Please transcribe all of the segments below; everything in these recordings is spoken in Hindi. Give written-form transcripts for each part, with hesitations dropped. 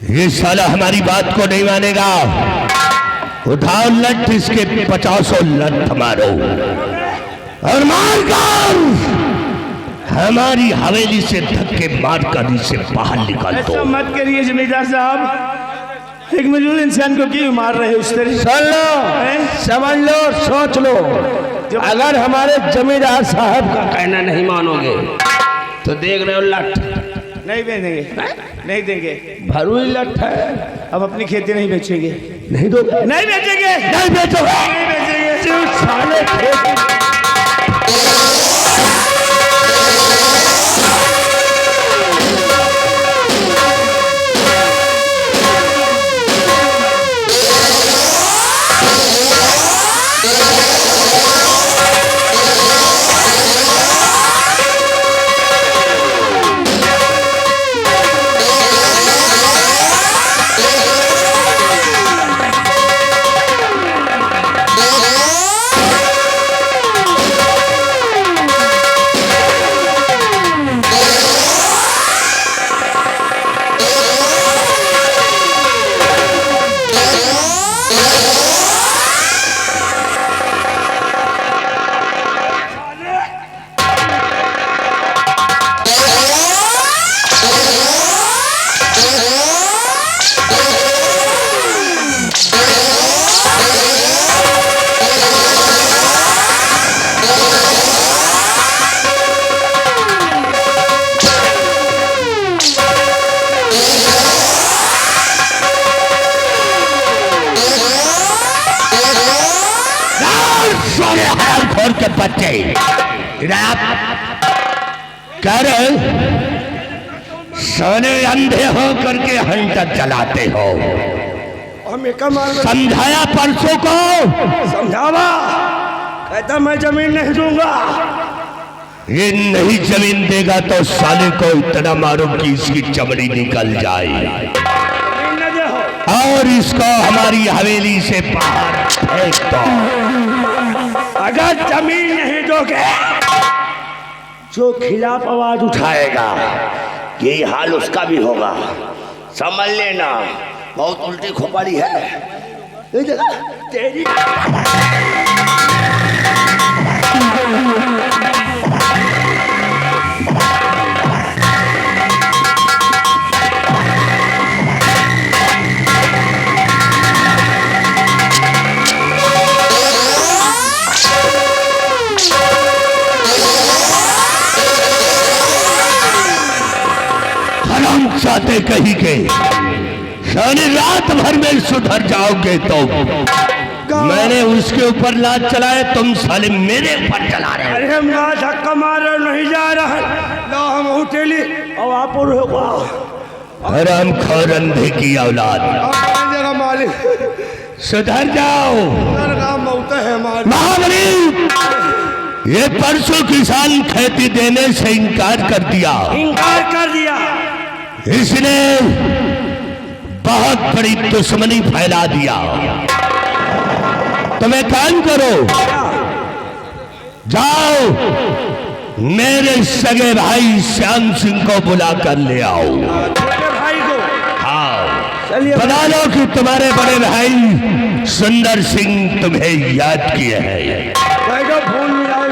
ये साला हमारी बात को नहीं मानेगा। उठाओ लठ, इसके 50 लठ मारो और मारकर हमारी हवेली से धक्के मारकर इसे बाहर निकाल दो। ऐसा मत करिए जमींदार साहब, एक मौजूद इंसान को क्यों मार रहे हो इस तरह? सुन लो, समझ लो, सोच लो। अगर हमारे जमींदार साहब का कहना नहीं मानोगे तो देख रहे हो लठ नहीं देंगे, नहीं देंगे। भरू ही लठ है। अब अपनी खेती नहीं बेचेंगे? नहीं दो, नहीं बेचेंगे, नहीं बेचोगे, नहीं बेचेंगे। साले खेती के बच्चे कर सोने अंधे हो करके हंटर चलाते हो। समझाया परसों को? समझावा, कहता मैं जमीन नहीं दूंगा। ये नहीं जमीन देगा तो साले को इतना मारो कि इसकी चमड़ी निकल जाए और इसको हमारी हवेली से बाहर फेंक दो। अगर जमीन नहीं दोगे, जो खिलाफ आवाज उठाएगा यही हाल उसका भी होगा, समझ लेना। बहुत उल्टी खोपड़ी है तेरी। चाहते कहीं के शानी रात भर में सुधर जाओगे तो मैंने उसके ऊपर लात चलाए, तुम साले मेरे ऊपर चला रहे हो। अरे हम धक्का मार रहे नहीं जा रहा ना, हम उठेली और आप हराम खोर अंधे की औलाद, मालिक सुधर जाओ। महाबली, ये परसों किसान खेती देने से इनकार कर दिया। इसने बहुत बड़ी दुश्मनी फैला दिया। तुम एक काम करो, जाओ मेरे सगे भाई श्याम सिंह को बुला कर ले आओ। भाई को? हाँ, बता लो कि तुम्हारे बड़े भाई सुंदर सिंह तुम्हें याद किए हैं। फोन मिलाओ।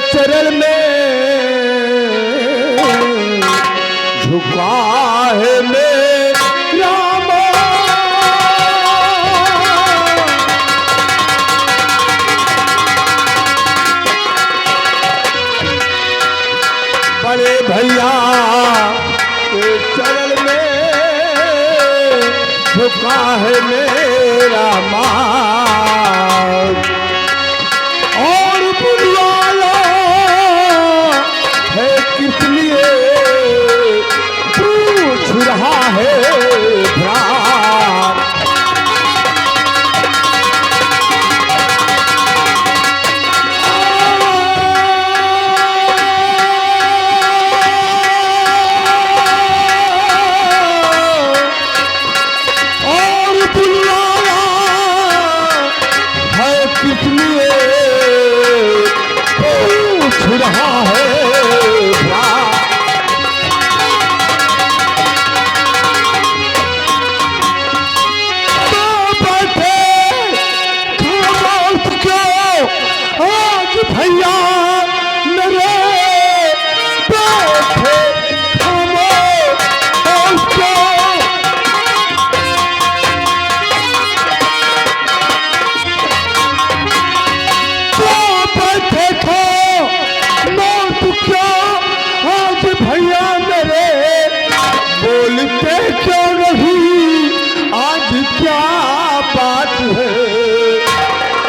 चरण में झुका है मेरा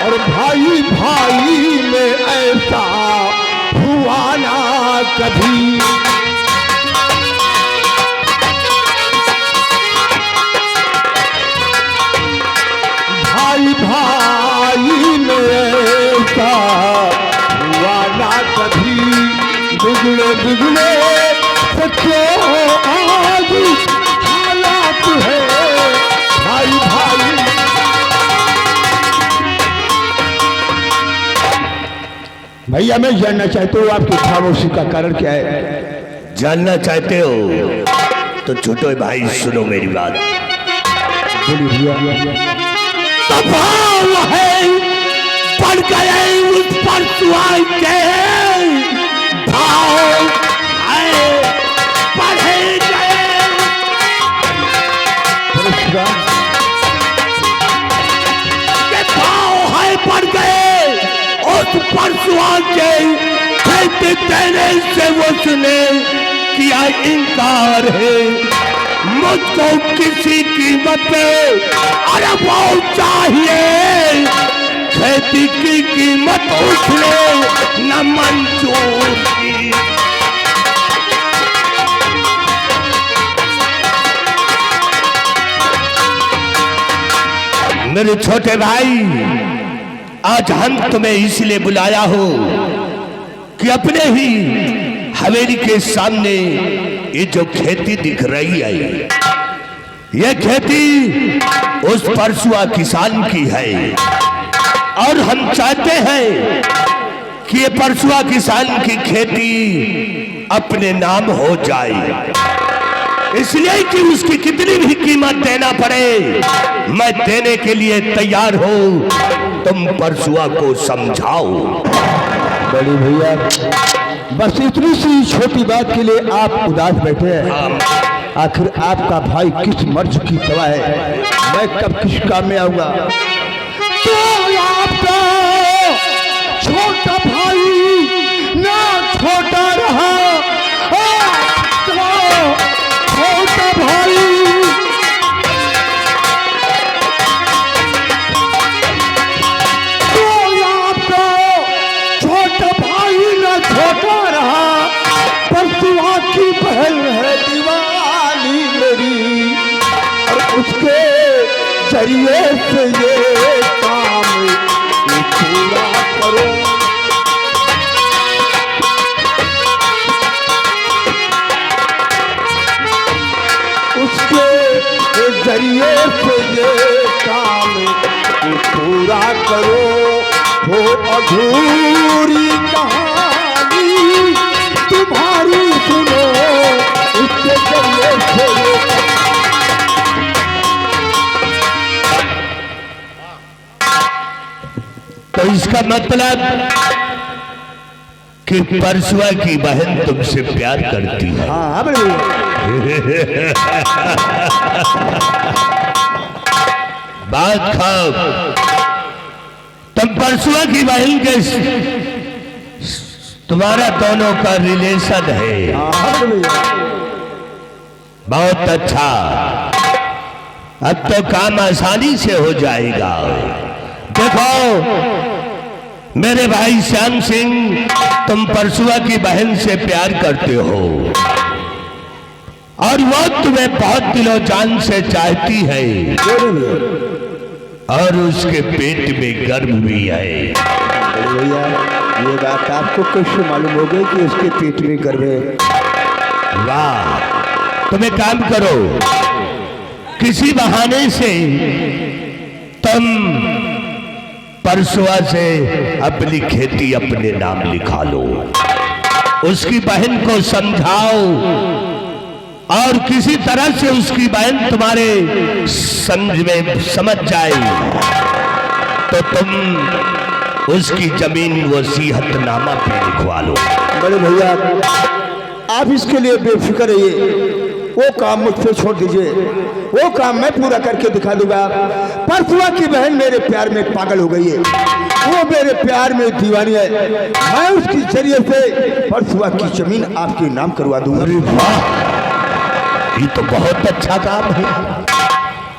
और भाई भाई में ऐसा हुआ ना कभी। भाई भाई में ऐसा हुआ ना कभी। बिगड़े बिगड़े सच्चो आज हालात है भाई भाई। भैया मैं जानना चाहता हूँ आपकी खामोशी का कारण क्या है? जानना चाहते हो तो छोटे भाई सुनो मेरी बात। बोलिए भैया। भाव है पड़ गए उस पर सुहाई के भाव है पढ़े गए। के भाव है पड़ गए उस पर सुहाई के कहते कहने से उसने किया इनकार है। मुझको किसी कीमत पे अरे वो चाहिए। खेती की कीमत उसने न मंजूर की। मेरे छोटे भाई आज हम तुम्हें इसलिए बुलाया हो कि अपने ही हवेली के सामने ये जो खेती दिख रही है ये खेती उस परसुआ किसान की है और हम चाहते हैं कि ये परसुआ किसान की खेती अपने नाम हो जाए। इसलिए कि उसकी कितनी भी कीमत देना पड़े मैं देने के लिए तैयार हूं। तुम परसुआ को समझाओ। बड़ी भैया बस इतनी सी छोटी बात के लिए आप उदास बैठे हैं। आखिर आपका भाई किस मर्ज की दवा है? मैं कब किस काम में आऊंगा? तो आपका छोटा भाई ना छोटा रहा। छोटा भाई तो आपका छोटा भाई ना छोटा रहा। परसुआ की बहन है दीवानी मेरी और उसके जरिए से ये काम पूरा करो। उसके जरिए से ये काम पूरा करो। हो अधूरी कहानी तुम्हारी सुनो उसके जरिए से। तो इसका मतलब कि परसुआ की बहन तुमसे प्यार करती है। हाँ बात खाओ। तुम परसुआ की बहन के तुम्हारा दोनों का रिलेशन है। बहुत अच्छा। अब तो काम आसानी से हो जाएगा। देखो मेरे भाई श्याम सिंह तुम परसुआ की बहन से प्यार करते हो और वो तुम्हें बहुत दिलो जान से चाहती है और उसके पेट में गर्भ भी है। भैया ये बात आपको कैसे मालूम हो गई कि उसके पेट में गर्भ है? वाह। तुम एक काम करो किसी बहाने से तुम परसुआ से अपनी खेती अपने नाम लिखा लो। उसकी बहन को समझाओ और किसी तरह से उसकी बहन तुम्हारे समझ जाए तो तुम उसकी जमीन वसीयतनामा पे लिखवा लो। बड़े भैया आप इसके लिए बेफिक्र रहिए। वो काम मुझ पे छोड़ दीजिए। वो काम मैं पूरा करके दिखा दूंगा। परसुआ की बहन मेरे प्यार में पागल हो गई है। वो मेरे प्यार में दीवानी है। मैं उसकी जरिए से परसुआ की जमीन आपके नाम करवा दूंगा। अरे वाह ये तो बहुत अच्छा काम है।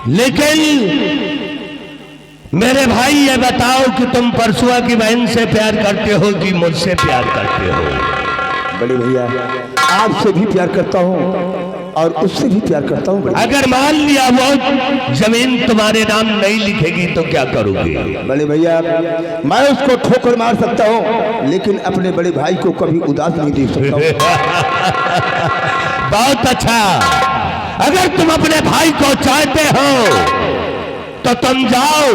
लेकिन मेरे भाई ये बताओ कि तुम परसुआ की बहन से प्यार करते हो कि मुझसे प्यार करते हो? बड़े भैया आपसे भी प्यार करता हूँ और उससे भी प्यार करता हूँ। अगर मान लिया वो जमीन तुम्हारे नाम नहीं लिखेगी तो क्या करोगे? बड़े भैया मैं उसको ठोकर मार सकता हूँ लेकिन अपने बड़े भाई को कभी उदास नहीं देख सकता। बहुत अच्छा। अगर तुम अपने भाई को चाहते हो तो तुम जाओ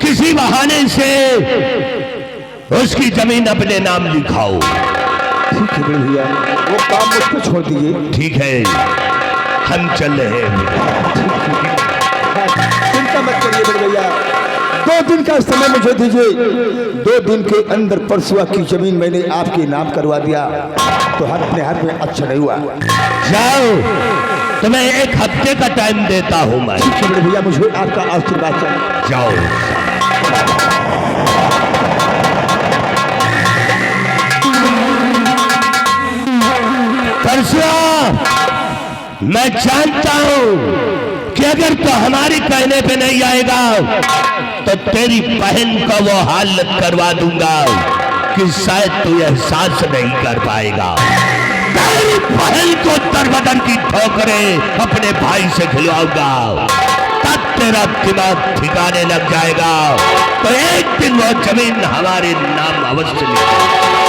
किसी बहाने से उसकी जमीन अपने नाम लिखाओ। ठीक है बड़े भैया वो काम मुझको छोड़ दीजिए। ठीक है हम चल रहे हैं। चिंता मत करिए बड़े भैया 2 दिन का समय मुझे दीजिए। 2 दिन के अंदर परसुआ की जमीन मैंने आपके नाम करवा दिया तो अपने हाथ में अच्छा नहीं हुआ। जाओ तुम्हें 1 हफ्ते का टाइम देता हूं मैं। ठीक है बड़े भैया मुझे आपका आशीर्वाद चाहिए। जाओ। परसुआ मैं जानता हूं कि अगर तो हमारी कहने पे नहीं आएगा तो तेरी बहन का वो हालत करवा दूंगा कि शायद तू एहसास नहीं कर पाएगा। तेरी बहन को दरबदर की ठोकरें अपने भाई से खिलवाऊंगा तब तेरा दिमाग ठिकाने लग जाएगा तो एक दिन वो जमीन हमारे नाम अवश्य लिखेगा।